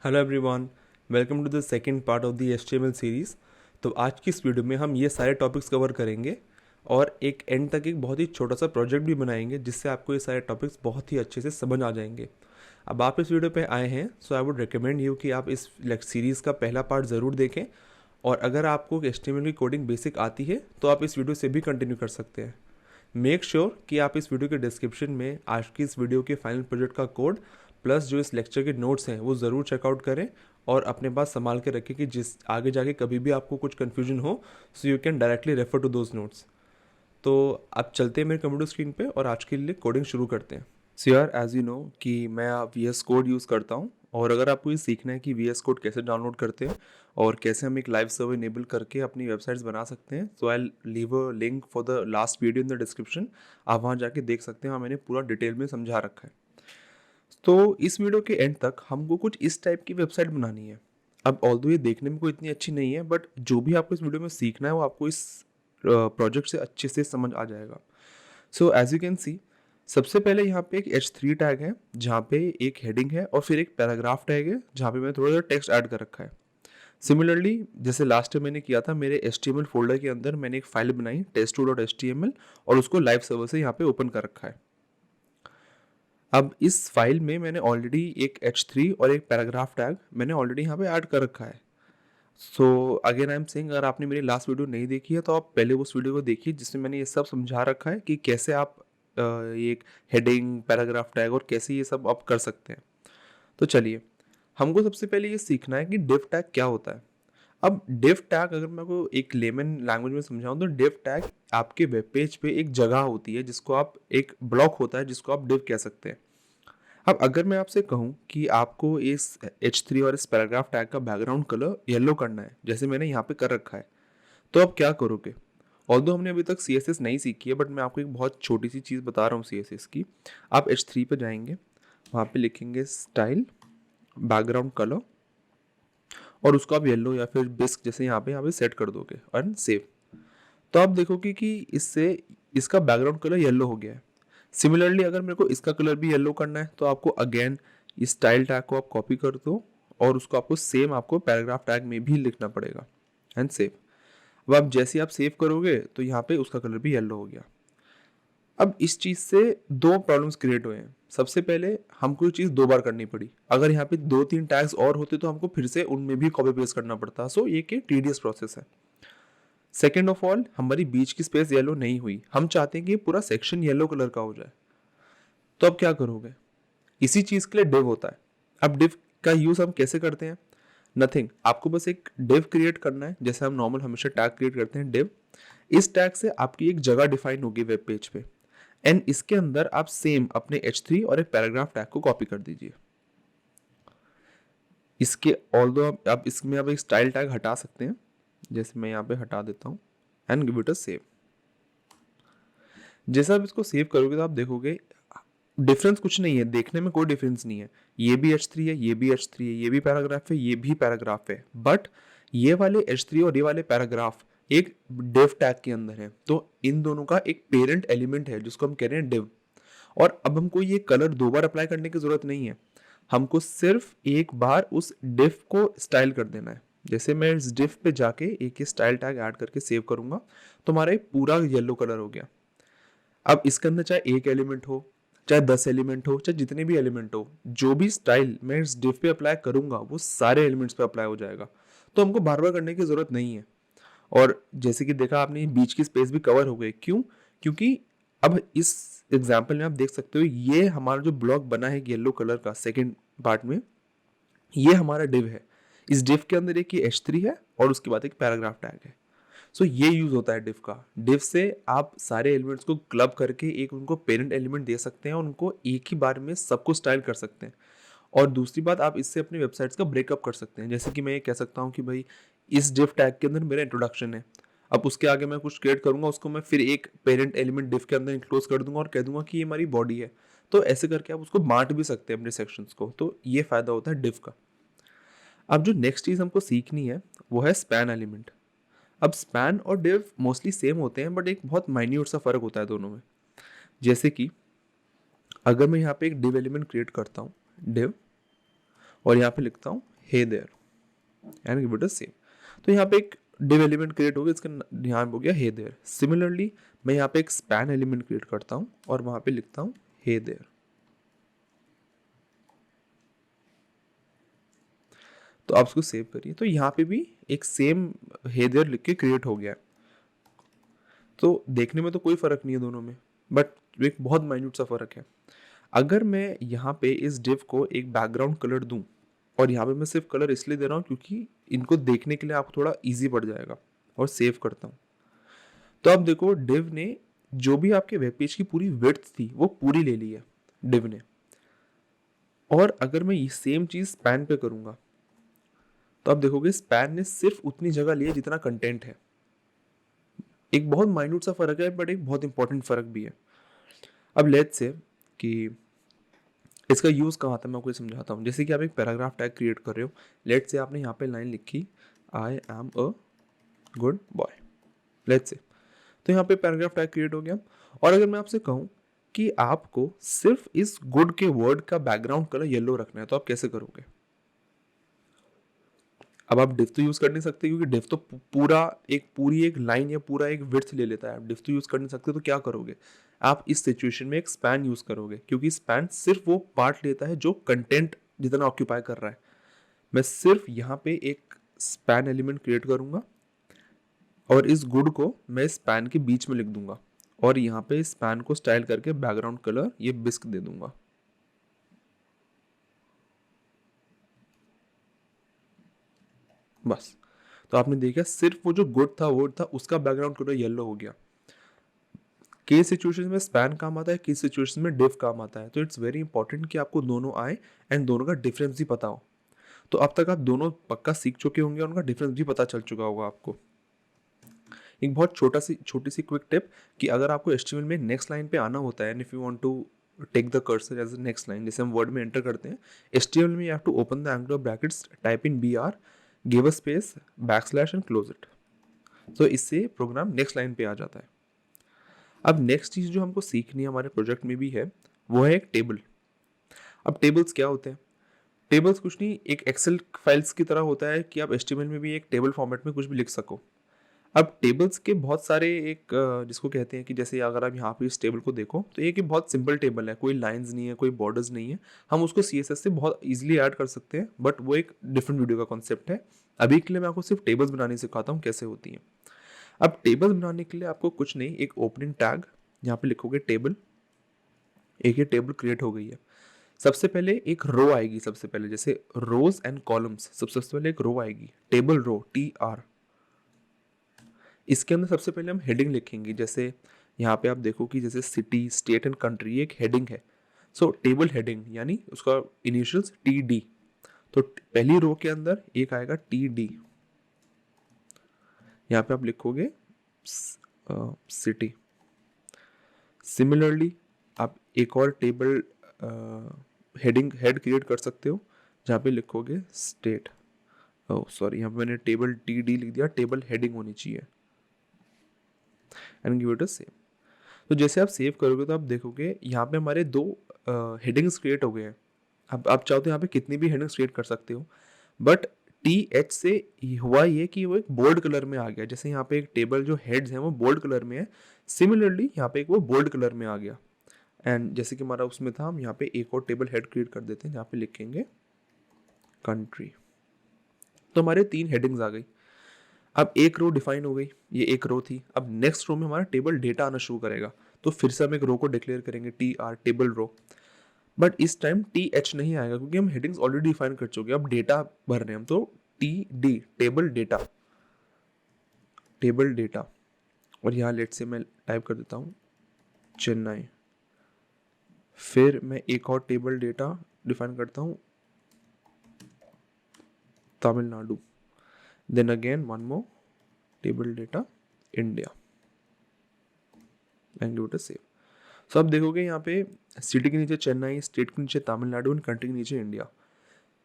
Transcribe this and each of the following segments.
Hello everyone, welcome to the second part of the HTML series. तो आज की इस वीडियो में हम ये सारे टॉपिक्स कवर करेंगे और एक एंड तक एक बहुत ही छोटा सा प्रोजेक्ट भी बनाएंगे जिससे आपको ये सारे टॉपिक्स बहुत ही अच्छे से समझ आ जाएंगे। अब आप इस वीडियो पे आए हैं, so I would recommend you कि आप इस सीरीज़ का पहला पार्ट ज़रूर देखें, और अगर आपको HTML की कोडिंग बेसिक आती है तो आप इस वीडियो से भी कंटिन्यू कर सकते हैं। मेक श्योर कि आप इस वीडियो के डिस्क्रिप्शन में आज की इस वीडियो के फाइनल प्रोजेक्ट का कोड प्लस जो इस लेक्चर के नोट्स हैं वो ज़रूर चेकआउट करें और अपने पास संभाल के रखें कि जिस आगे जाके कभी भी आपको कुछ कन्फ्यूजन हो so you can directly refer to those notes. तो आप चलते हैं मेरे कंप्यूटर स्क्रीन पे और आज के लिए कोडिंग शुरू करते हैं। सो यार, एज यू नो कि मैं VS कोड यूज़ करता हूँ, और अगर आपको ये सीखना है कि VS कोड कैसे डाउनलोड करते हैं और कैसे हम एक लाइव सर्वर इनेबल करके अपनी वेबसाइट्स बना सकते हैं, so I leave a link for the last video in the description. आप वहाँ जाके देख सकते हैं, वहाँ मैंने पूरा डिटेल में समझा रखा है। तो इस वीडियो के एंड तक हमको कुछ इस टाइप की वेबसाइट बनानी है। अब ऑल्दो ये देखने में कोई इतनी अच्छी नहीं है, बट जो भी आपको इस वीडियो में सीखना है वो आपको इस प्रोजेक्ट से अच्छे से समझ आ जाएगा। So as you can see, सबसे पहले यहाँ पे एक H3 टैग है जहाँ पे एक हेडिंग है और फिर एक पैराग्राफ टैग है जहाँ पे मैंने थोड़ा सा टेक्स्ट ऐड कर रखा है। सिमिलरली जैसे लास्ट टाइम मैंने किया था, मेरे HTML फोल्डर के अंदर मैंने एक फाइल बनाई test2.html और उसको लाइव सर्वर से यहाँ पे ओपन कर रखा है। अब इस फाइल में मैंने ऑलरेडी एक H3 और एक पैराग्राफ टैग मैंने ऑलरेडी यहाँ पे ऐड कर रखा है। So again I am saying, अगर आपने मेरी लास्ट वीडियो नहीं देखी है तो आप पहले उस वीडियो को देखिए जिसमें मैंने ये सब समझा रखा है कि कैसे आप ये एक हेडिंग, पैराग्राफ टैग और कैसे ये सब आप कर सकते हैं। तो चलिए, हमको सबसे पहले ये सीखना है कि डिव टैग क्या होता है। अब डिव टैग अगर मैं को एक लेमन लैंग्वेज में समझाऊं तो डिव टैग आपके वेब पेज पे एक जगह होती है जिसको आप, एक ब्लॉक होता है जिसको आप डिव कह सकते हैं। अब अगर मैं आपसे कहूं कि आपको इस H3 और इस पैराग्राफ टैग का बैकग्राउंड कलर येलो करना है जैसे मैंने यहाँ पे कर रखा है, तो आप क्या करोगे? ऑल्दो हमने अभी तक CSS नहीं सीखी है, बट मैं आपको एक बहुत छोटी सी चीज़ बता रहा हूँ CSS की। आप H3 पे जाएंगे, वहाँ पे लिखेंगे स्टाइल बैकग्राउंड कलर और उसको आप येलो या फिर बिस्क जैसे यहाँ पे सेट कर दोगे और सेव। तो आप देखोगे कि इससे इसका बैकग्राउंड कलर येलो हो गया है। सिमिलरली अगर मेरे को इसका कलर भी येलो करना है तो आपको अगेन इस स्टाइल टैग को आप कॉपी कर दो और उसको आपको सेम आपको पैराग्राफ टैग में भी लिखना पड़ेगा एंड सेव। अब आप जैसे आप सेव करोगे तो यहाँ पे उसका कलर भी येलो हो गया। अब इस चीज़ से दो प्रॉब्लम्स क्रिएट हुए हैं। सबसे पहले हमको ये चीज़ दो बार करनी पड़ी। अगर यहाँ पे 2-3 टैग्स और होते तो हमको फिर से उनमें भी कॉपी पेस्ट करना पड़ता। सो ये कि टीडियस प्रोसेस है। सेकेंड ऑफ ऑल, हमारी बीच की स्पेस येलो नहीं हुई, हम चाहते हैं कि पूरा सेक्शन येलो कलर का हो जाए। तो अब क्या करोगे? इसी चीज़ के लिए डिव होता है। अब डिव का यूज़ हम कैसे करते हैं? नथिंग, आपको बस एक डिव क्रिएट करना है जैसे हम नॉर्मल हमेशा टैग क्रिएट करते हैं डिव। इस टैग से आपकी एक जगह डिफाइन होगी वेब पेज पे, एंड इसके अंदर आप सेम अपने H3 और एक पैराग्राफ टैग को कॉपी कर दीजिए। इसके ऑल्दो आप इसमें आप एक स्टाइल टैग हटा सकते हैं, जैसे मैं यहाँ पे हटा देता हूँ and give it a save. जैसे आप इसको सेव करोगे तो आप देखोगे डिफरेंस कुछ नहीं है, देखने में कोई डिफरेंस नहीं है। ये भी H3 है, ये भी H3 है, ये भी पैराग्राफ है, ये भी पैराग्राफ है, बट ये वाले H3 और ये वाले पैराग्राफ एक डिव टैग के अंदर है। तो इन दोनों का एक पेरेंट एलिमेंट है जिसको हम कह रहे हैं डिव। और अब हमको ये कलर दो बार अप्लाई करने की जरूरत नहीं है, हमको सिर्फ एक बार उस डिव को स्टाइल कर देना है। जैसे मैं इस डिव पे जाके एक स्टाइल टैग ऐड करके सेव करूंगा तो हमारा एक पूरा येलो कलर हो गया। अब इसके अंदर चाहे एक एलिमेंट हो, चाहे 10 एलिमेंट हो, चाहे जितने भी एलिमेंट हो, जो भी स्टाइल मैं इस डिव पे अप्लाई करूंगा वो सारे एलिमेंट्स पे अप्लाई हो जाएगा। तो हमको बार बार करने की जरूरत नहीं है। और जैसे कि देखा आपने, बीच की स्पेस भी कवर हो गई। क्यों? क्योंकि अब इस एग्जाम्पल में आप देख सकते हो ये हमारा जो ब्लॉक बना है येलो कलर का सेकेंड पार्ट में, ये हमारा डिव है। इस डिव के अंदर एक ये H3 है और उसके बाद एक पैराग्राफ टैग है। सो ये यूज होता है डिव का। डिव से आप सारे एलिमेंट्स को क्लब करके एक उनको पेरेंट एलिमेंट दे सकते हैं और उनको एक ही बार में सबको स्टाइल कर सकते हैं। और दूसरी बात, आप इससे अपनी वेबसाइट्स का ब्रेकअप कर सकते हैं। जैसे कि मैं ये कह सकता हूँ कि भाई इस डिव टैग के अंदर मेरा इंट्रोडक्शन है, अब उसके आगे मैं कुछ क्रिएट करूंगा उसको मैं फिर एक पेरेंट एलिमेंट डिव के अंदर इंक्लोज कर दूंगा और कह दूंगा कि ये हमारी बॉडी है। तो ऐसे करके आप उसको बांट भी सकते हैं अपने सेक्शंस को। तो ये फायदा होता है डिव का। अब जो नेक्स्ट चीज हमको सीखनी है वो है स्पैन एलिमेंट। अब स्पैन और डिव मोस्टली सेम होते हैं, बट एक बहुत माइन्यूट सा फर्क होता है दोनों में। जैसे कि अगर मैं यहाँ पे एक डिव एलिमेंट क्रिएट करता हूँ डिव, और यहाँ पे लिखता हूँ hey there and give it a save. तो यहाँ पे एक div एलिमेंट क्रिएट हो गया, इसका ध्यान हो गया हे देयर। सिमिलरली मैं यहाँ पे एक स्पैन एलिमेंट क्रिएट करता हूँ और वहाँ पे लिखता हूँ हे देयर। तो आप इसको सेव करिए, तो यहाँ पे भी एक सेम हे देयर लिख के क्रिएट हो गया है। तो देखने में तो कोई फर्क नहीं है दोनों में, बट एक बहुत माइन्यूट सा फर्क है। अगर मैं यहाँ पे इस डिव को एक बैकग्राउंड कलर दूं, और यहाँ पे मैं सिर्फ कलर इसलिए दे रहा हूँ क्योंकि इनको देखने के लिए आपको थोड़ा इजी पड़ जाएगा, और सेव करता हूँ। तो अब देखो डिव ने जो भी आपके वेब पेज की पूरी विड्थ थी वो पूरी ले ली है डिव ने। और अगर मैं ये सेम चीज स्पैन पे करूंगा तो आप देखोगे स्पैन ने सिर्फ उतनी जगह ली है जितना कंटेंट है। एक बहुत माइन्यूट सा फर्क है, बट एक बहुत इंपॉर्टेंट फर्क भी है। अब लेट्स से कि इसका यूज कहाँ था मैं आपको समझाता हूँ। जैसे कि आप एक पैराग्राफ टैग क्रिएट कर रहे हो, लेट्स से आपने यहाँ पे लाइन लिखी I am a good boy, let's say, तो यहाँ पे पैराग्राफ टैग क्रिएट हो गया। और अगर मैं आपसे कहूँ कि आपको सिर्फ इस गुड के वर्ड का बैकग्राउंड कलर येलो रखना है, तो आप कैसे करोगे? अब आप डिफ तो यूज कर नहीं सकते क्योंकि डिफ तो पूरी एक लाइन या पूरा एक विड्थ ले लेता है। आप डिफ तो यूज कर नहीं सकते, तो क्या करोगे? आप इस सिचुएशन में एक स्पैन यूज करोगे, क्योंकि स्पैन सिर्फ वो पार्ट लेता है जो कंटेंट जितना ऑक्यूपाई कर रहा है। मैं सिर्फ यहाँ पे एक स्पैन एलिमेंट क्रिएट करूंगा और इस गुड को मैं स्पैन के बीच में लिख दूंगा, और यहाँ पे स्पैन को स्टाइल करके बैकग्राउंड कलर ये बिस्क दे दूंगा। बस, तो आपने देखा सिर्फ वो जो गुड था वर्ड था उसका बैकग्राउंड कलर येलो हो गया। केस सिचुएशन में स्पैन काम आता है, केस सिचुएशन में डिफ काम आता है। तो इट्स वेरी इंपॉर्टेंट कि आपको दोनों आए एंड दोनों का डिफरेंस भी पता हो। तो अब तक आप दोनों पक्का सीख चुके होंगे और उनका डिफरेंस भी पता चल चुका होगा आपको। एक बहुत छोटी सी क्विक टिप कि अगर आपको HTML में नेक्स्ट लाइन पे आना होता है, and if you want to take the cursor as a next line, जैसे हम वर्ड में एंटर करते हैं HTML में, you have to open the angle brackets, type in BR, give a space, backslash and close it. तो इससे programme next line पे आ जाता है। अब नेक्स्ट चीज जो हमको सीखनी है हमारे प्रोजेक्ट में भी है, वो है एक टेबल। अब टेबल्स क्या होते हैं? टेबल्स कुछ नहीं, एक एक्सेल फाइल्स की तरह होता है कि आप HTML में भी एक टेबल फॉर्मेट में कुछ भी लिख सको। अब टेबल्स के बहुत सारे एक जिसको कहते हैं कि जैसे अगर आप यहाँ पे इस टेबल को देखो तो ये कि बहुत सिंपल टेबल है, कोई लाइंस नहीं है, कोई बॉर्डर्स नहीं है। हम उसको CSS से बहुत इजीली ऐड कर सकते हैं, बट वो एक डिफरेंट वीडियो का कॉन्सेप्ट है। अभी के लिए मैं आपको सिर्फ टेबल्स बनाने सिखाता हूँ कैसे होती हैं। अब टेबल बनाने के लिए आपको कुछ नहीं, एक ओपनिंग टैग, यहाँ पे लिखोगे टेबल, एक ये टेबल क्रिएट हो गई है। सबसे पहले एक रो आएगी, सबसे पहले जैसे रोज एंड कॉलम्स, सबसे पहले एक रो आएगी, टेबल रो TR। इसके अंदर सबसे पहले हम हेडिंग लिखेंगे। जैसे यहाँ पे आप देखो कि जैसे सिटी, स्टेट एंड कंट्री एक हेडिंग है, सो टेबल हेडिंग यानी उसका इनिशियल्स TD। तो पहली रो के अंदर एक आएगा TD, यहाँ पे आप लिखोगे सिटी। सिमिलरली आप एक और टेबल हेड क्रिएट कर सकते हो जहाँ पे लिखोगे स्टेट। ओह सॉरी, यहाँ पे मैंने टेबल TD लिख दिया, टेबल हेडिंग होनी चाहिए, and give it a save. तो जैसे आप सेव करोगे तो आप देखोगे यहाँ पे हमारे दो हेडिंग्स क्रिएट हो गए हैं। अब आप चाहो तो यहाँ पे कितनी भी हेडिंग्स क्रिएट कर सकते हो, बट TH से हुआ ये कि वो एक बोल्ड कलर में आ गया। जैसे यहाँ पे एक टेबल जो हेड्स हैं वो बोल्ड कलर में है, सिमिलरली यहाँ पे एक वो बोल्ड कलर में आ गया। एंड जैसे कि हमारा उसमें था, हम यहाँ पे एक और टेबल हेड क्रिएट कर देते हैं जहाँ पे लिखेंगे कंट्री। तो हमारे 3 हेडिंग्स आ गई। अब एक रो डिफाइन हो गई, ये एक रो थी। अब नेक्स्ट रो में हमारा टेबल डेटा आना शुरू करेगा, तो फिर से हम एक रो को डिक्लेयर करेंगे TR, टेबल रो। बट इस टाइम TH नहीं आएगा क्योंकि हम हेडिंग्स ऑलरेडी डिफाइन कर चुके हैं। अब डेटा भर रहे हैं हम, तो TD, table data, table data. और यहाँ लेट से मैं टाइप कर देता हूँ चेन्नई। फिर मैं एक और टेबल डेटा डिफाइन करता हूँ Tamil Nadu. Then again one more table data India, and give it a save. सो आप देखोगे यहाँ पे सिटी के नीचे चेन्नई, स्टेट के नीचे तमिलनाडु एंड कंट्री के नीचे India.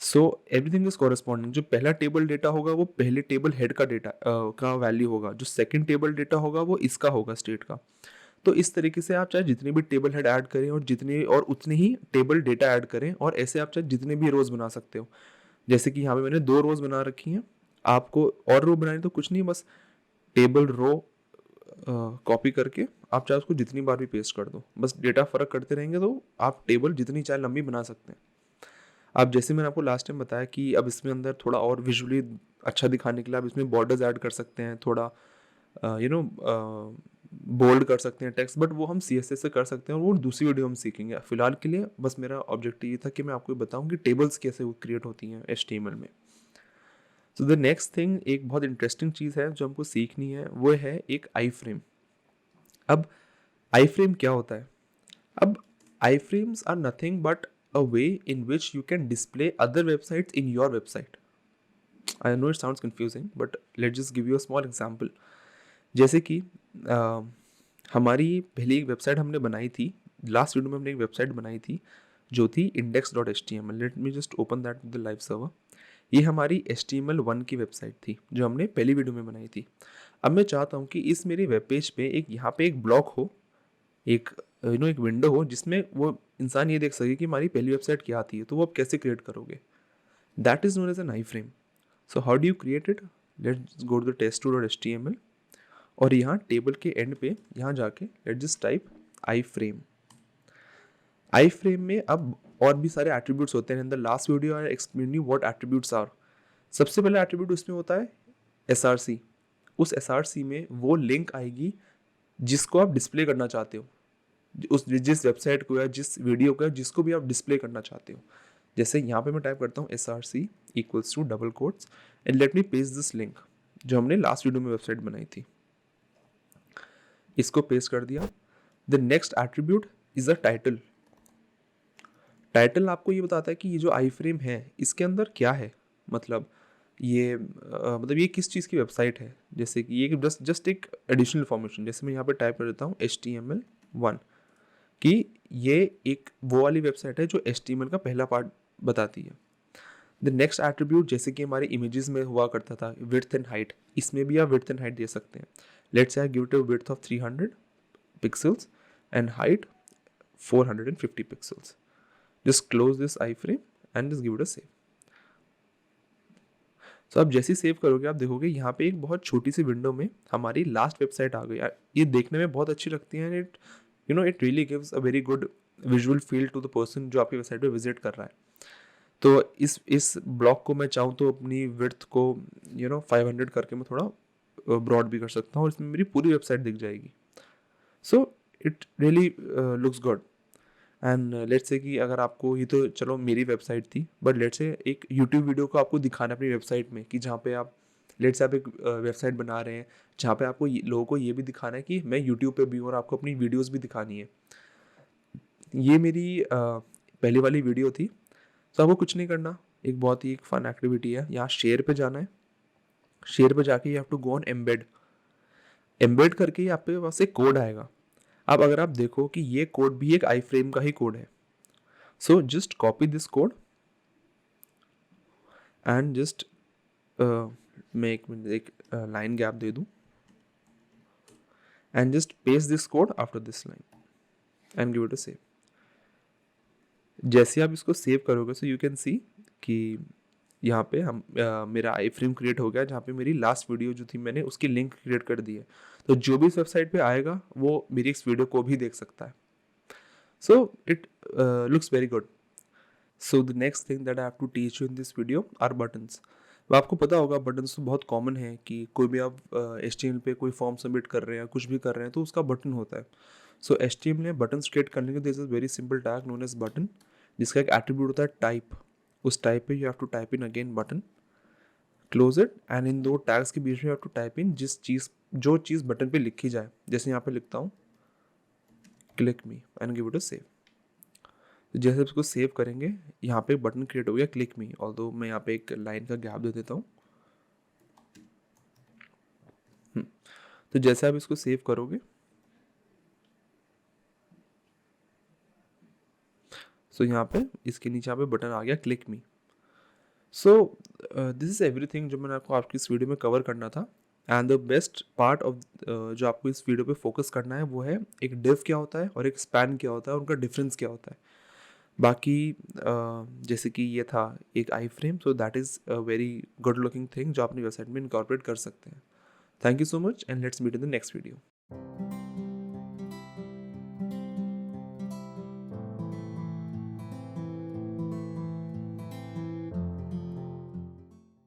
So everything is corresponding. जो पहला टेबल डेटा होगा वो पहले टेबल हेड का डेटा का वैल्यू होगा, जो सेकंड टेबल डेटा होगा वो इसका होगा, स्टेट का। तो इस तरीके से आप चाहे जितने भी टेबल हेड ऐड करें और जितने और उतने ही टेबल डेटा ऐड करें, और ऐसे आप चाहे जितने भी रोज बना सकते हो। जैसे कि यहाँ पे मैंने 2 रोज बना रखी हैं, आपको और रो बनानी तो कुछ नहीं, बस टेबल रो कॉपी करके आप चाहे उसको जितनी बार भी पेस्ट कर दो, बस डेटा फर्क करते रहेंगे तो आप टेबल जितनी चाहे लंबी बना सकते हैं। अब जैसे मैंने आपको लास्ट टाइम बताया कि अब इसमें अंदर थोड़ा और विजुअली अच्छा दिखाने के लिए आप इसमें बॉर्डर्स ऐड कर सकते हैं, थोड़ा बोल्ड कर सकते हैं टेक्स्ट, बट वो हम CSS से कर सकते हैं और वो दूसरी वीडियो हम सीखेंगे। फिलहाल के लिए बस मेरा ऑब्जेक्टिव ये था कि मैं आपको बताऊं कि टेबल्स कैसे वो क्रिएट होती हैं HTML में। सो द नेक्स्ट थिंग, एक बहुत इंटरेस्टिंग चीज़ है जो हमको सीखनी है, वो है एक आई फ्रेम। अब आई फ्रेम क्या होता है? अब iframes are nothing but a way in which you can display other websites in your website. I know it sounds confusing but let just give you a small example. जैसे कि हमारी पहली एक website हमने बनाई थी, last video में हमने एक वेबसाइट बनाई थी जो थी index.html। Let me just open that the live server. ये हमारी HTML1 की वेबसाइट थी जो हमने पहली वीडियो में बनाई थी। अब मैं चाहता हूँ कि इस मेरी वेब पेज पे एक यहाँ पे एक ब्लॉक हो, एक एक विंडो हो जिसमें वो इंसान ये देख सके कि हमारी पहली वेबसाइट क्या आती है। तो वो आप कैसे क्रिएट करोगे? That is known as an iframe. So how do you create it? Let's go to the test2.html और यहाँ टेबल के एंड पे यहाँ जाके let just type iframe. Iframe में अब और भी सारे एट्रीब्यूट्स होते हैं। In the last video I explain you what attributes are. सबसे पहला एट्रीब्यूट उसमें होता है SRC। उस SRC में वो लिंक आएगी जिसको आप डिस्प्ले करना चाहते हो, उस जिस वेबसाइट को या जिस वीडियो को या जिसको भी आप डिस्प्ले करना चाहते हो। जैसे यहाँ पे मैं टाइप करता हूँ SRC equals to double quotes and let me paste this link जो हमने लास्ट वीडियो में वेबसाइट बनाई थी। इसको पेस्ट कर दिया। The next attribute is a title. Title आपको ये बताता है कि ये जो आई फ्रेम है इसके अंदर क्या है, मतलब ये मतलब ये किस चीज़ की वेबसाइट है। जैसे कि ये जस्ट एक एडिशनल इन्फॉर्मेशन, जैसे मैं यहाँ पे टाइप कर देता हूँ HTML1 कि ये एक वो वाली वेबसाइट है जो HTML का पहला पार्ट बताती है। द नेक्स्ट एट्रीब्यूट जैसे कि हमारे इमेजेस में हुआ करता था विड्थ एंड हाइट, इसमें भी आप विड्थ एंड हाइट दे सकते हैं। Let's I give it a width of 300 pixels and height 450 pixels. Just close this I frame and just give it a save. तो आप जैसे ही सेव करोगे आप देखोगे यहाँ पे एक बहुत छोटी सी विंडो में हमारी लास्ट वेबसाइट आ गई। ये देखने में बहुत अच्छी लगती है, it it really gives a very good visual feel to the person जो आपकी वेबसाइट पे विजिट कर रहा है। तो इस ब्लॉक को मैं चाहूँ तो अपनी विड्थ को 500 करके मैं थोड़ा ब्रॉड भी कर सकता हूँ और इसमें मेरी पूरी वेबसाइट दिख जाएगी। So it really looks good. And let's say कि अगर आपको, ये तो चलो मेरी वेबसाइट थी, बट लेट्स से एक यूट्यूब वीडियो को आपको दिखाना अपनी वेबसाइट में कि जहाँ पे आप लेट्स से आप एक वेबसाइट बना रहे हैं जहाँ पे आपको लोगों को ये भी दिखाना है कि मैं यूट्यूब पे भी हूँ और आपको अपनी वीडियोस भी दिखानी है। ये मेरी पहली वाली वीडियो थी। तो आपको कुछ नहीं करना, एक बहुत ही एक फन एक्टिविटी है, यहाँ शेयर पे जाना है। शेयर पे जाके you have to go on embed. Embed करके आपके पास एक कोड आएगा। अब अगर आप देखो कि ये कोड भी एक आई फ्रेम का ही कोड है। So just copy this code and just मैं एक लाइन गैप दे दूं and just paste this code after this line and give it a save. जैसे आप इसको सेव करोगे सो यू कैन सी कि यहाँ पे हम मेरा आई फ्रेम क्रिएट हो गया जहाँ पे मेरी लास्ट वीडियो जो थी मैंने उसकी लिंक क्रिएट कर दी है। तो जो भी इस वेबसाइट पे आएगा वो मेरी इस वीडियो को भी देख सकता है। So it looks very good. So the next thing that I have to teach you in this video are buttons. तो आपको पता होगा बटन्स तो बहुत कॉमन है कि कोई भी आप HTML पे कोई फॉर्म सबमिट कर रहे हैं कुछ भी कर रहे हैं तो उसका बटन होता है। सो HTML में बटन क्रिएट करने के लिए this is very simple tag known as button, जिसका एक एट्रीब्यूट होता है टाइप। उस टाइप पे you have to type in again button, close it and in दो टैग्स के बीच में you have to type in जो चीज़ बटन पे लिखी जाए। जैसे यहाँ पे लिखता हूँ click me and give it a save. जैसे आप इसको सेव करेंगे यहाँ पे बटन क्रिएट हो गया क्लिक मी। ऑल्दो मैं यहाँ पे एक लाइन का गैप दे देता हूँ। तो जैसे आप इसको सेव करोगे सो यहाँ पे इसके नीचे यहाँ पे बटन आ गया click me. So this is everything जो मैंने आपको आपकी इस वीडियो में कवर करना था। And the best part of जो आपको इस वीडियो पे फोकस करना है वो है एक डिव क्या होता है और एक स्पैन क्या होता है, उनका डिफरेंस क्या होता है। बाकी जैसे कि ये था एक iframe, so that is a very good looking thing जो अपनी वेबसाइट में इनकॉर्पोरेट कर सकते हैं. Thank you so much and let's meet in the next video.